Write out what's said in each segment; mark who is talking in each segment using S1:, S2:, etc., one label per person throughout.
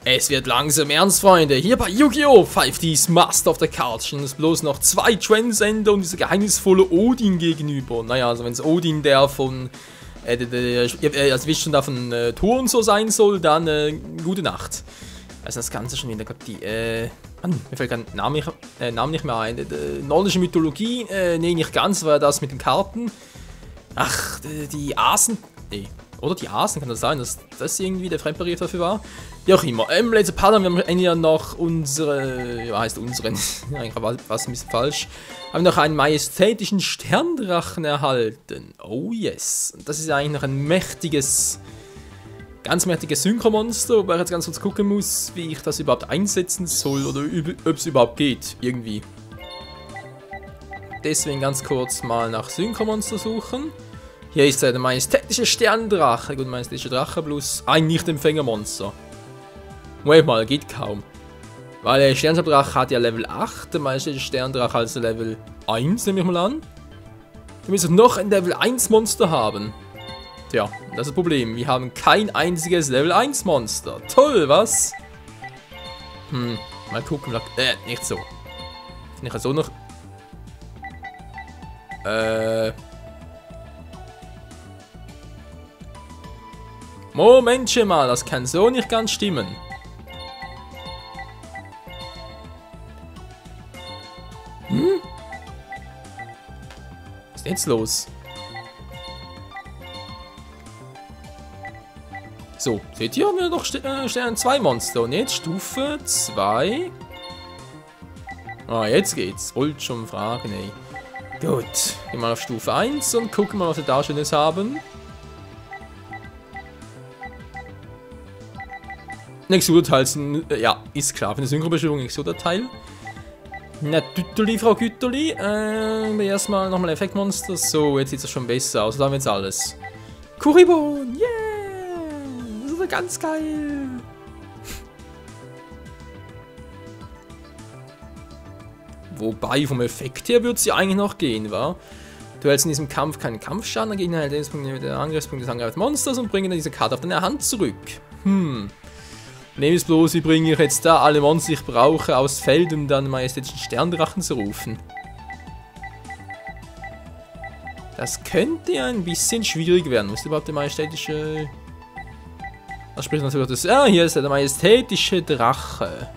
S1: Es wird langsam ernst, Freunde. Hier bei Yu-Gi-Oh! 5D's Master of the Cards stehen uns bloß noch 2 Transcender und dieser geheimnisvolle Odin gegenüber. Naja, also wenn es Odin der von, also wisst schon, da von Thor und so sein soll, dann gute Nacht. Also das Ganze schon wieder, die, Mann, mir fällt kein Name nicht mehr ein. Nordische Mythologie, nee, nicht ganz, war das mit den Karten. Ach, die Asen, nee. Oder die Asen, kann das sein, dass das irgendwie der Fremdbegriff dafür war? Wie auch immer. Letzte Part haben wir ja noch unsere, ja, heißt unseren, eigentlich war es ein bisschen falsch, haben noch einen majestätischen Sterndrachen erhalten. Oh yes. Das ist ja eigentlich noch ein mächtiges, ganz mächtiges Synchromonster, wobei ich jetzt ganz kurz gucken muss, wie ich das überhaupt einsetzen soll oder ob es überhaupt geht, irgendwie. Deswegen ganz kurz mal nach Synchromonster suchen. Hier ist der majestätische Sterndrache. Gut, majestätischer Drache plus ein Nicht-Empfängermonster. Moment mal, geht kaum. Weil der Sterndrache hat ja Level 8, der majestätische Sterndrache also Level 1, nehme ich mal an. Wir müssen noch ein Level 1 Monster haben. Tja, das ist das Problem. Wir haben kein einziges Level 1 Monster. Toll, was? Mal gucken. Nicht so. Nicht so noch. Momentchen mal, das kann so nicht ganz stimmen. Was ist denn jetzt los? So, seht ihr, haben wir noch Stern 2 Monster. Und jetzt Stufe 2. Ah, jetzt geht's. Wollt schon fragen, ey. Gut, gehen wir mal auf Stufe 1 und gucken mal, was wir da Schönes haben. Exoda-Teil sind, ja, ist klar, für eine Synchrobeschwörung Exoda-Teil. Na, Gütterli, Frau Gütterli. Erstmal nochmal Effektmonster. So, jetzt sieht es schon besser aus. Da haben wir jetzt alles. Kuribon, yeah! Das ist ja ganz geil. Wobei, vom Effekt her würde es ja eigentlich noch gehen, wa? Du hältst in diesem Kampf keinen Kampfschaden, der Gegner hält den Angriffspunkt des angreifenden Monsters und bringt dann diese Karte auf deine Hand zurück. Nehmen es bloß, wie bringe ich jetzt da alle Monster, die ich brauche, aufs Feld, um dann majestätischen Sterndrachen zu rufen. Das könnte ja ein bisschen schwierig werden. Was ist überhaupt der majestätische... Das spricht natürlich das... Ah, hier ist der majestätische Drache.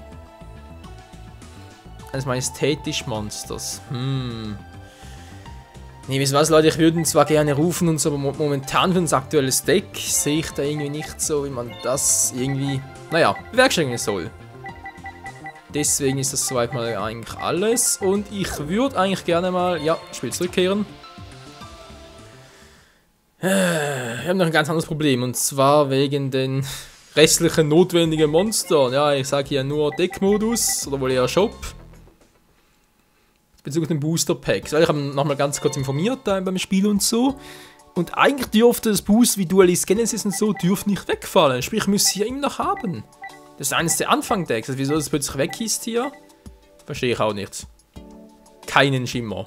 S1: Eines majestätischen Monsters. Nee, wisst ihr was, Leute, ich würde ihn zwar gerne rufen und so, aber momentan für ein aktuelles Deck sehe ich da irgendwie nicht so, wie man das irgendwie, naja, bewerkstelligen soll. Deswegen ist das soweit mal eigentlich alles und ich würde eigentlich gerne mal, ja, Spiel zurückkehren. Wir haben noch ein ganz anderes Problem und zwar wegen den restlichen notwendigen Monstern. Ja, ich sage hier nur Deckmodus oder wohl eher Shop. Bezüglich den Booster Packs. Ich habe nochmal ganz kurz informiert beim Spiel und so. Und eigentlich dürfte das Boost wie Duelist Genesis und so dürfte nicht wegfallen. Sprich, ich muss hier immer noch haben. Das ist eines der Anfang-Decks. Also wieso das plötzlich weg ist hier? Verstehe ich auch nicht. Keinen Schimmer.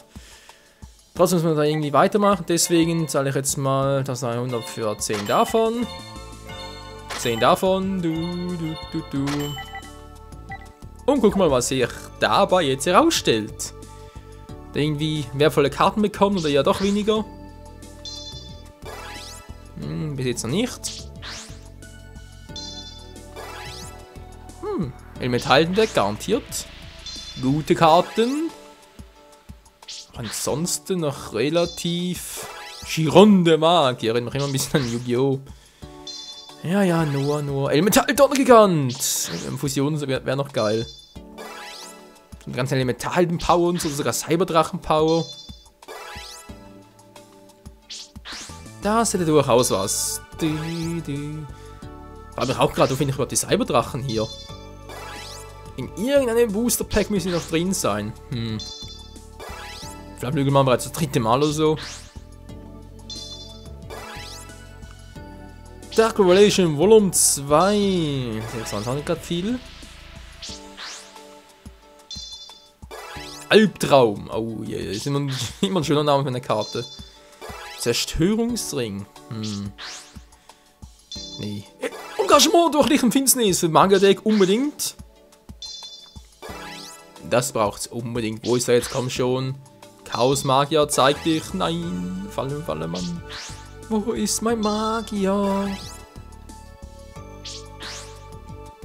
S1: Trotzdem müssen wir da irgendwie weitermachen. Deswegen zahle ich jetzt mal das 900 für 10 davon. 10 davon. Und guck mal, was sich dabei jetzt herausstellt. Irgendwie wertvolle Karten bekommen oder ja doch weniger. Bis jetzt noch nicht. Elementaldeck garantiert. Gute Karten. Ansonsten noch relativ Chiron de Magier. Erinnert mich immer ein bisschen an Yu-Gi-Oh! Ja, nur. Elemental-Donnergigant! Fusion wäre noch geil. Und ganz Elemental-Power und so, sogar Cyberdrachen-Power. Das hätte durchaus was. Frage mich auch gerade, wo finde ich überhaupt die Cyberdrachen hier? In irgendeinem Booster-Pack müssen die noch drin sein. Vielleicht lügen wir bereits das 3. Mal oder so. Dark Revelation Volume 2. Das ist auch nicht gerade viel. Albtraum. Oh je, yeah. Ist immer ein schöner Name für eine Karte. Zerstörungsring. Nee. Engagement durch Licht und Finsternis für Magier-Deck unbedingt. Das braucht's unbedingt. Wo ist er jetzt? Komm schon. Chaos Magier, zeig dich. Nein. Falle, Mann. Wo ist mein Magier?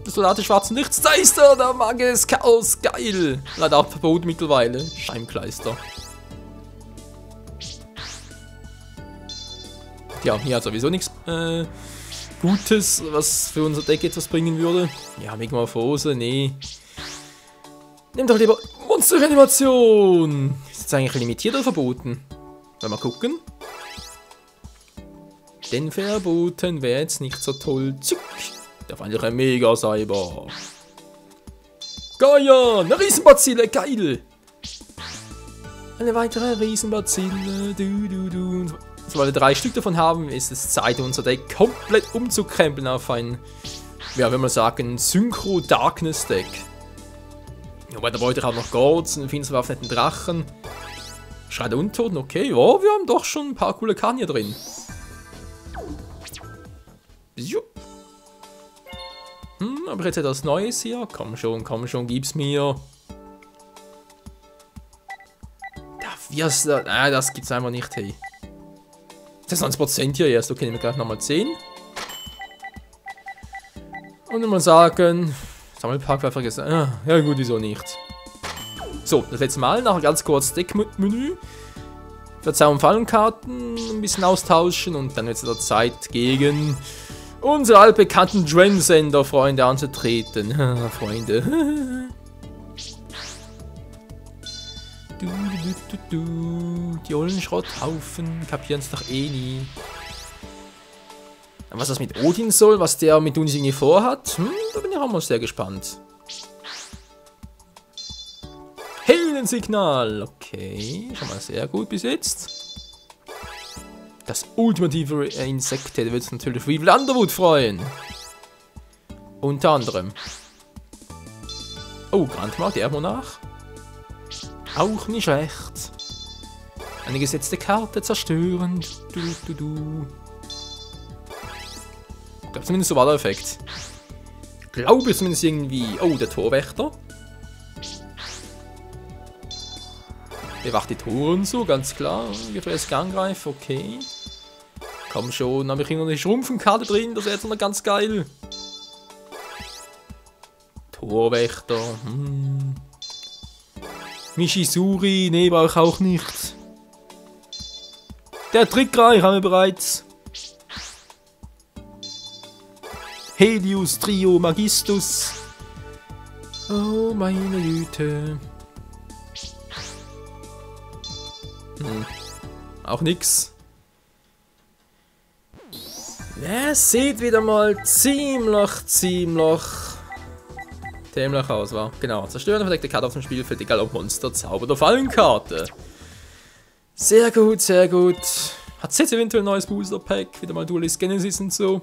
S1: Das Soldat des schwarzen Lichts. Da ist er, der Magier des Chaos. Geil. Leider auch verboten mittlerweile. Scheinkleister. Ja, hier hat sowieso nichts Gutes, was für unser Deck etwas bringen würde. Ja, Megamorphose, nee. Nimm doch lieber Monster-Reanimation. Ist jetzt eigentlich limitiert oder verboten? Mal gucken. Den verboten wäre jetzt nicht so toll. Zuck. Der fand ich ein Mega-Cyber. Gaia, eine Riesenbazille, geil. Eine weitere Riesenbazille. Sobald wir 3 Stück davon haben, ist es Zeit, unser Deck komplett umzukrempeln auf ein, ja, wenn man sagen, Synchro-Darkness-Deck. Wobei da wollte ich auch noch Gods, einen finsterwaffneten Drachen. Schrei der Untoten, okay, ja, wir haben doch schon ein paar coole Karten hier drin. Aber jetzt etwas Neues hier. Komm schon, gib's mir. Das gibt's einfach nicht, hey. 26% hier erst, okay, nehmen wir gleich nochmal 10. Und dann mal sagen, Sammelpark war gesagt, ja gut, wieso nicht. So, das letzte Mal, nachher ganz kurz Deckmenü. Verzeihung Fallenkarten, ein bisschen austauschen und dann wird es wieder Zeit gegen unsere altbekannten Transcender-Freunde anzutreten. Freunde. Die ollen Schrotthaufen kapieren es doch eh nie. Was das mit Odin soll, was der mit uns irgendwie vorhat, da bin ich auch mal sehr gespannt. Heilensignal, okay, schon mal sehr gut bis jetzt. Das ultimative Insekt, der wird uns natürlich wie Underwood freuen. Unter anderem. Oh, Grandmark, der Monarch. Auch nicht schlecht. Eine gesetzte Karte zerstören. Ich glaube zumindest so war der Effekt. Ich glaube zumindest irgendwie. Oh, der Torwächter. Bewacht die Tore und so, ganz klar. Gefährliches Angreif, okay. Komm schon, habe ich hier noch eine Schrumpfenkarte drin, das wäre jetzt noch ganz geil. Torwächter, Mishisuri, nee, brauche ich auch nicht. Der Trickreich haben wir bereits. Helios, Trio, Magistus. Oh, meine Güte. Auch nix. Es sieht wieder mal ziemlich dämlich aus, war. Genau, zerstören verdeckte Karte auf dem Spielfeld, egal ob Monster, Zauber oder Fallenkarte. Sehr gut, sehr gut. Hat es jetzt eventuell ein neues Booster Pack? Wieder mal Duelist Genesis und so?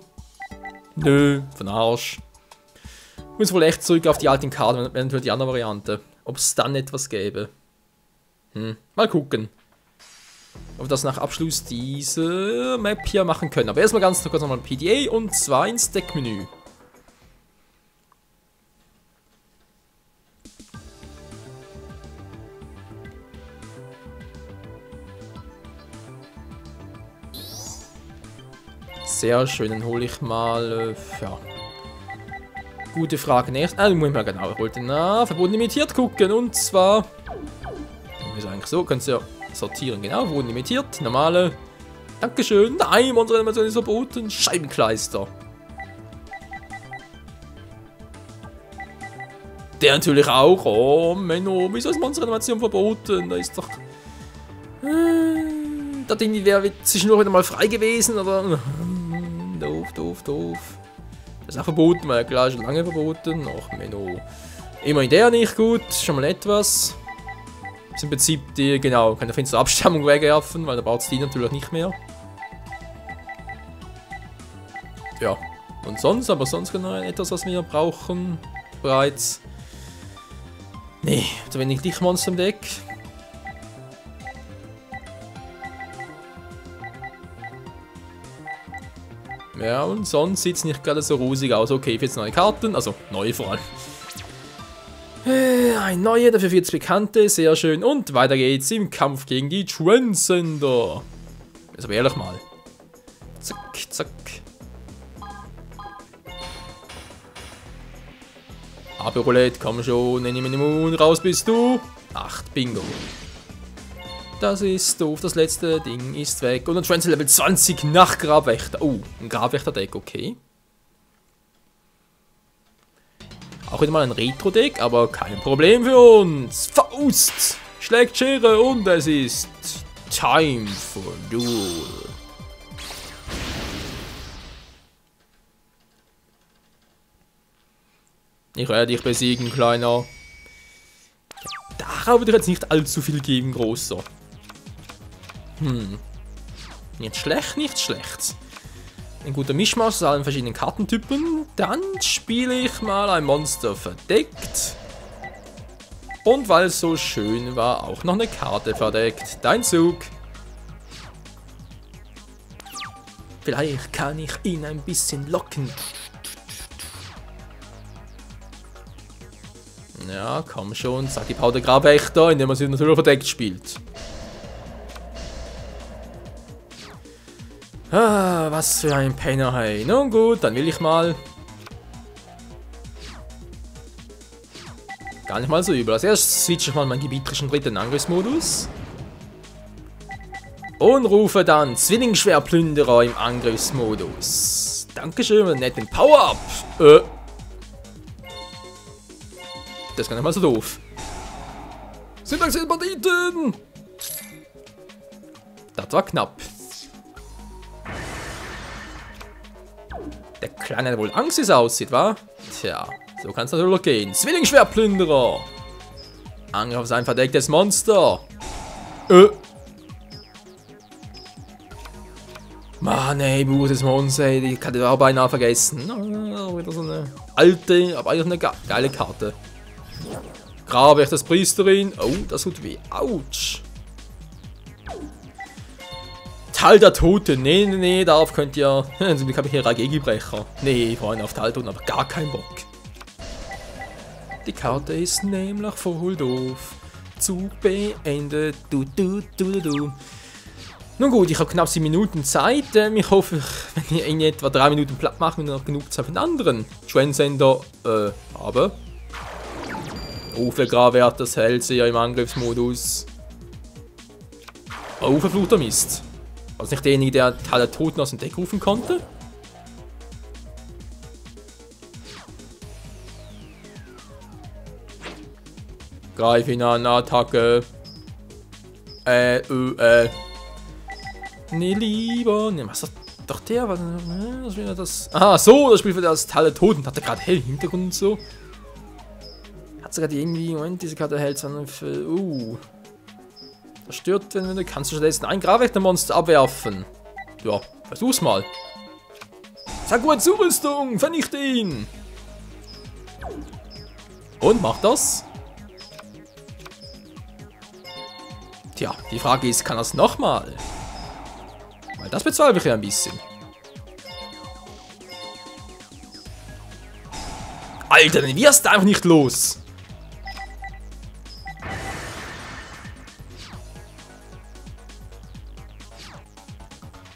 S1: Nö, von Arsch. Muss wohl echt zurück auf die alten Karten, eventuell die andere Variante. Ob es dann etwas gäbe. Mal gucken. Ob wir das nach Abschluss diese Map hier machen können. Aber erstmal ganz kurz nochmal PDA und zwar ins Deckmenü. Sehr schön, dann hole ich mal, ja. Gute Frage nächstes. Muss ich mal genau. Ich wollte verboten limitiert gucken und zwar. Ist eigentlich so, könnt ihr ja sortieren, genau. Verboten limitiert, normale. Dankeschön. Nein, unsere Animation ist verboten. Scheibenkleister. Der natürlich auch. Oh, Menno, wieso ist Monster-Animation verboten? Da ist doch. Da Ding, die wäre zwischendurch wieder mal frei gewesen, oder? Doof. Das ist auch verboten, weil klar, schon lange verboten. Ach, Menno. Immerhin der nicht gut, schon mal etwas. Ist im Prinzip die, genau, kann der Fenster Abstammung wegwerfen, weil da braucht es die natürlich nicht mehr. Ja, und sonst, aber sonst genau etwas, was wir brauchen. Bereits. Nee, zu wenig Lichtmonster im Deck. Ja, und sonst sieht es nicht gerade so rosig aus. Okay, 14 neue Karten, also neue vor allem. Ein neuer, dafür 40 bekannte, sehr schön. Und weiter geht's im Kampf gegen die Transcender. Jetzt aber ehrlich mal. Zack, zack. Roulette, komm schon, Minimum, raus bist du. 8, Bingo. Das ist doof, das letzte Ding ist weg. Und ein Transcender Level 20 nach Grabwächter. Oh, ein Grabwächter-Deck, okay. Auch wieder mal ein Retro-Deck, aber kein Problem für uns. Faust schlägt Schere und es ist Time for Duel. Ich werde dich besiegen, Kleiner. Darauf wird jetzt nicht allzu viel geben, Großer. Nicht schlecht, nicht schlecht. Ein guter Mischmasch aus allen verschiedenen Kartentypen. Dann spiele ich mal ein Monster verdeckt. Und weil es so schön war, auch noch eine Karte verdeckt. Dein Zug. Vielleicht kann ich ihn ein bisschen locken. Ja, komm schon, sag die Pauder Grabwächter, indem man sie natürlich verdeckt spielt. Ah, was für ein Penner, hey. Nun gut, dann will ich mal. Gar nicht mal so übel. Als erstes switche ich mal meinen gebieterischen dritten Angriffsmodus. Und rufe dann Zwillingsschwerplünderer im Angriffsmodus. Dankeschön, einen netten Power-Up. Das ist gar nicht mal so doof. Sind das Banditen? Das war knapp. Der Kleine hat wohl Angst, wie es aussieht, wa? Tja, so kann es natürlich auch gehen. Zwillingsschwerplünderer. Angriff auf sein verdecktes Monster. Mann, ey, böses Monster, ey, die kann ich auch beinahe vergessen. Oh, wieder so eine alte, aber eigentlich eine geile Karte. Grabwächters Priesterin. Oh, das tut weh. Autsch. Tal der Toten. Nee, darauf könnt ihr... Zum Glück habe ich hier Ragegi-Brecher. Nee, Freunde, auf Tal der Toten aber gar keinen Bock. Die Karte ist nämlich voll doof. Zug beendet. Du. Nun gut, ich habe knapp 7 Minuten Zeit. Ich hoffe, wenn ich in etwa 3 Minuten platt mache, und noch genug Zeit für den anderen Transcender habe. Oh, für Grabwert, das hält sie ja im Angriffsmodus. Oh, verfluchter Mist. War das nicht derjenige, der Tal der Toten aus dem Deck rufen konnte? Greif ihn an, Attacke. Nee, lieber. Nee, was ist doch der? Was will das? Ah, so, das Spiel für das Tal der Toten. Hat er gerade hell im Hintergrund und so. Hat sogar irgendwie, Moment, diese Karte hält sondern für. Das stört, wenn du kannst du stattdessen ein Grabwächtermonster abwerfen. Ja, versuch's mal. Sag gut, Zurüstung, vernichte ihn. Und mach das. Tja, die Frage ist, kann das nochmal? Weil das bezweifle ich ja ein bisschen. Alter, dann wirst du einfach nicht los.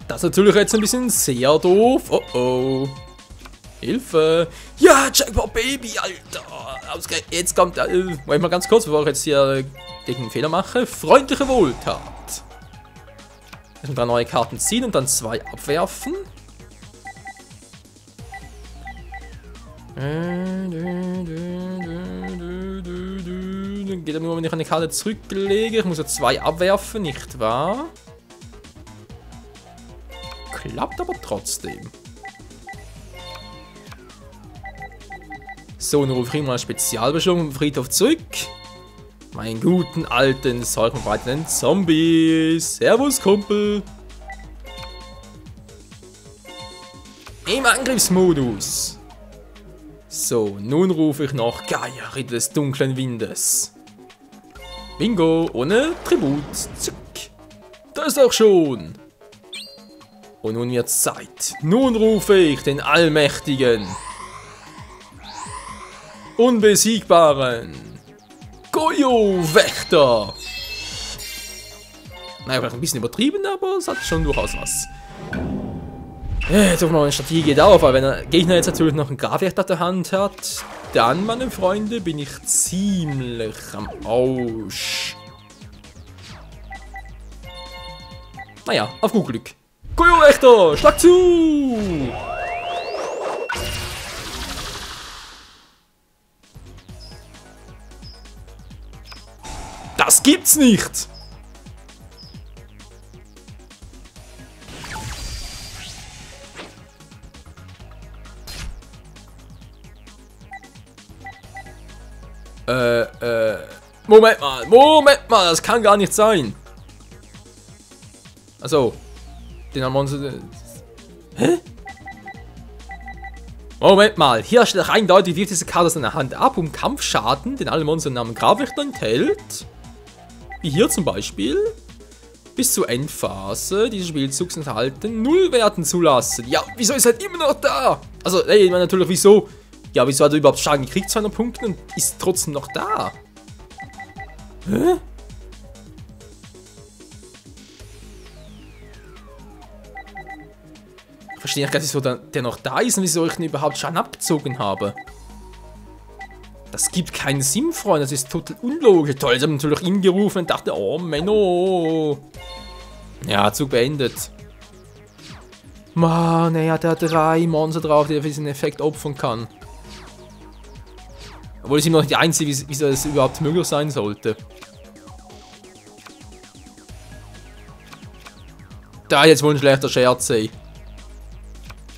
S1: Das ist natürlich jetzt ein bisschen sehr doof. Oh oh. Hilfe. Ja, Jackpot Baby, Alter. Jetzt kommt der. Moment mal ganz kurz, bevor ich jetzt hier einen Fehler mache. Freundliche Wohltat. Erstmal 3 neue Karten ziehen und dann 2 abwerfen. Dann geht er nur, wenn ich eine Karte zurücklege. Ich muss ja 2 abwerfen, nicht wahr? Klappt aber trotzdem. So, dann rufe ich mal eine Spezialbeschwörung vom Friedhof zurück. Meinen guten alten, sorgenbereitenden Zombies. Servus, Kumpel. Im Angriffsmodus. So, nun rufe ich noch Gaia, Ritter des dunklen Windes. Bingo, ohne Tribut. Zack. Da ist auch schon. Und nun wird's Zeit. Nun rufe ich den Allmächtigen, Unbesiegbaren Goyo-Wächter. Naja, vielleicht ein bisschen übertrieben, aber es hat schon durchaus was. Jetzt auf meine Strategie geht auf, aber wenn der Gegner jetzt natürlich noch einen Grabwächter auf der Hand hat, dann, meine Freunde, bin ich ziemlich am Arsch. Naja, auf gut Glück. Goyo-Wächter, schlag zu! Das gibt's nicht! Moment mal, das kann gar nicht sein. Also, den haben wir uns... Hä? Moment mal, hier steht eindeutig, wirft diese Karte aus seiner Hand ab, um Kampfschaden, den alle Monster Namen Grabwächter enthält. Wie hier zum Beispiel. Bis zur Endphase dieses Spielzugs enthalten, 0 Werten zulassen. Ja, wieso ist er halt immer noch da? Also, ey, ich meine natürlich, wieso? Ja, wieso hat er überhaupt Schaden gekriegt, 200 Punkte, und ist trotzdem noch da? Hä? Ich verstehe gar nicht, wieso der noch da ist und wieso ich ihn überhaupt Schaden abgezogen habe. Das gibt keinen Sinn, Freunde, das ist total unlogisch. Toll, ich habe natürlich ihn gerufen und dachte, oh Menno. Ja, Zug beendet. Mann, er hat ja 3 Monster drauf, die er für diesen Effekt opfern kann. Obwohl es ihm noch nicht einzige, wieso es überhaupt möglich sein sollte. Da jetzt wohl ein schlechter Scherz, ey.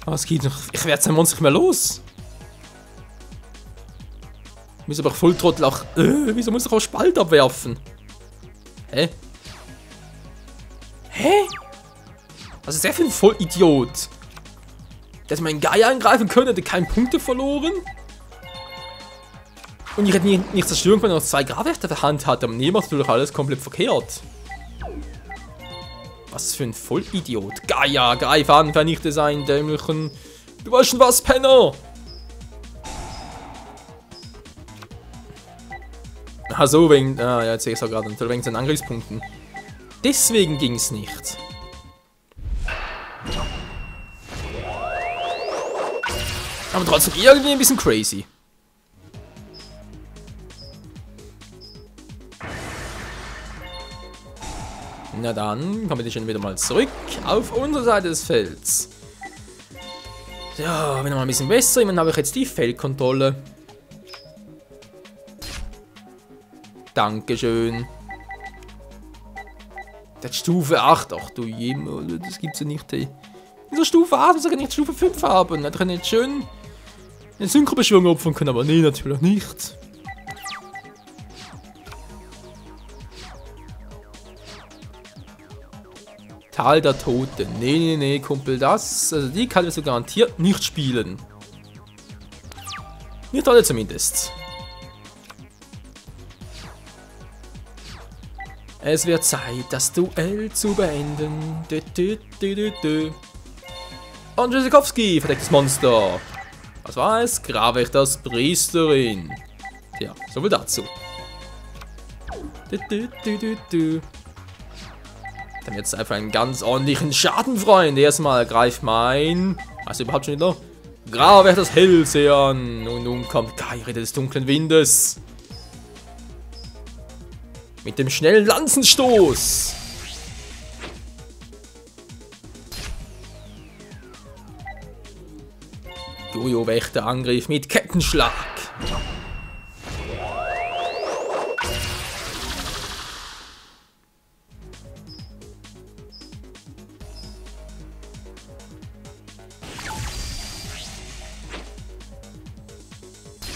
S1: Was geht noch? Ich werde sein Monster nicht mehr los. Ich muss aber Volltrottel auch... wieso muss ich auch Spalt abwerfen? Hä? Hä? Was ist der für ein Vollidiot? Der hätte meinen Geier angreifen können, hätte keine Punkte verloren. Und ich hätte nicht zerstören können, wenn er noch 2 Grabwächter der Hand hat. Aber nee, macht natürlich alles komplett verkehrt. Was für ein Vollidiot. Geier, greif an, vernichte seinen dämlichen... Du weißt schon was, Penner! Ach so, wegen... Ah, ja, jetzt sehe ich es auch gerade. Wegen seinen Angriffspunkten. Deswegen ging es nicht. Aber trotzdem irgendwie ein bisschen crazy. Na dann, kommen wir schon wieder mal zurück auf unsere Seite des Felds. Ja, wenn mal ein bisschen besser, dann habe ich jetzt die Feldkontrolle. Dankeschön. Das ist Stufe 8. Ach du Jemine, das gibt's ja nicht, hey. Wieso Stufe 8? Wieso kann ich nicht Stufe 5 haben? Da kann ich nicht schön eine Synchrobeschwörung opfern können, aber nee, natürlich nicht. Tal der Toten. Nee, Kumpel, das. Also die kann ich so garantiert nicht spielen. Nicht alle zumindest. Es wird Zeit, das Duell zu beenden. Und Tschüssikowski, verdecktes Monster. Was war es? Grabwächters Priesterin. Tja, soviel dazu. Dann jetzt einfach einen ganz ordentlichen Schaden, Freunde. Erstmal greift mein... Was überhaupt schon wieder? Grabwächters Hellseher an. Und nun kommt Kairi des dunklen Windes. Mit dem schnellen Lanzenstoß. Goyo-Wächter Angriff mit Kettenschlag.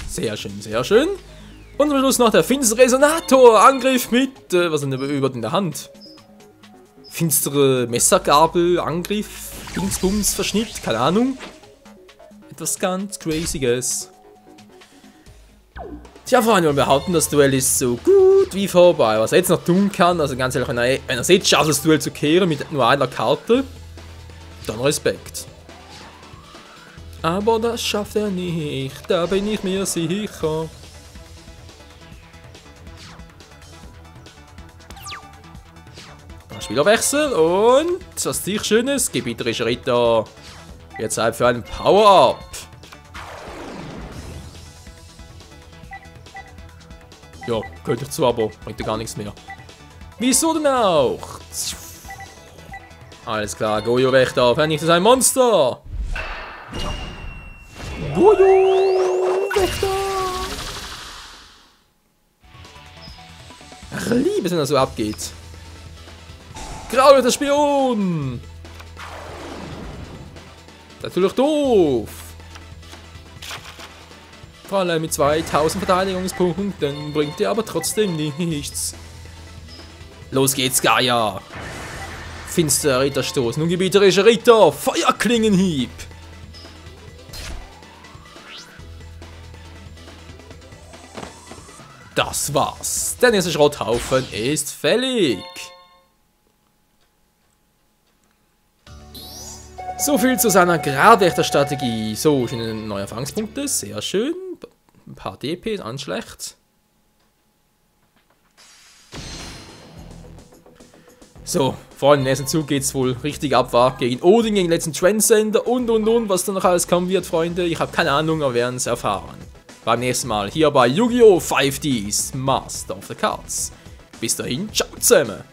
S1: Sehr schön, sehr schön. Und am Schluss noch der finstere Resonator. Angriff mit... was ist denn überhaupt in der Hand? Finstere Messergabel, Angriff, Dingsbums, Verschnitt, keine Ahnung. Etwas ganz Crazyes. Tja, Freunde, wir behaupten, das Duell ist so gut wie vorbei. Was er jetzt noch tun kann, also ganz ehrlich, wenn er es jetzt schafft, das Duell zu kehren mit nur einer Karte, Dann Respekt. Aber das schafft er nicht, da bin ich mir sicher. Spielerwechsel und was dich Schönes, gebieterischer Ritter. Jetzt Zeit für einen Power-Up. Ja, könnte ich zwar, aber bringt ja gar nichts mehr. Wieso denn auch? Alles klar, Gojo Wächter, vernichtet ein Monster. Gojo Wächter. Ach, ich liebe es, wenn das so abgeht. Grauer der Spion! Natürlich doof! Vor allem mit 2000 Verteidigungspunkten bringt er aber trotzdem nichts. Los geht's, Gaia! Finsterer Ritterstoß, nun gebieterischer Ritter, Feuerklingenhieb! Das war's. Der nächste Schrotthaufen ist fällig. So viel zu seiner Gradwächterstrategie. So, schöne neue Erfahrungspunkte, sehr schön. Ein paar DP, ist nicht schlecht. So, vor allem im nächsten Zug geht's wohl richtig ab, war gegen Odin, gegen den letzten Transcender und, was dann noch alles kommen wird, Freunde. Ich habe keine Ahnung, aber wir werden es erfahren. Beim nächsten Mal hier bei Yu-Gi-Oh! 5Ds Master of the Cards. Bis dahin, ciao zusammen.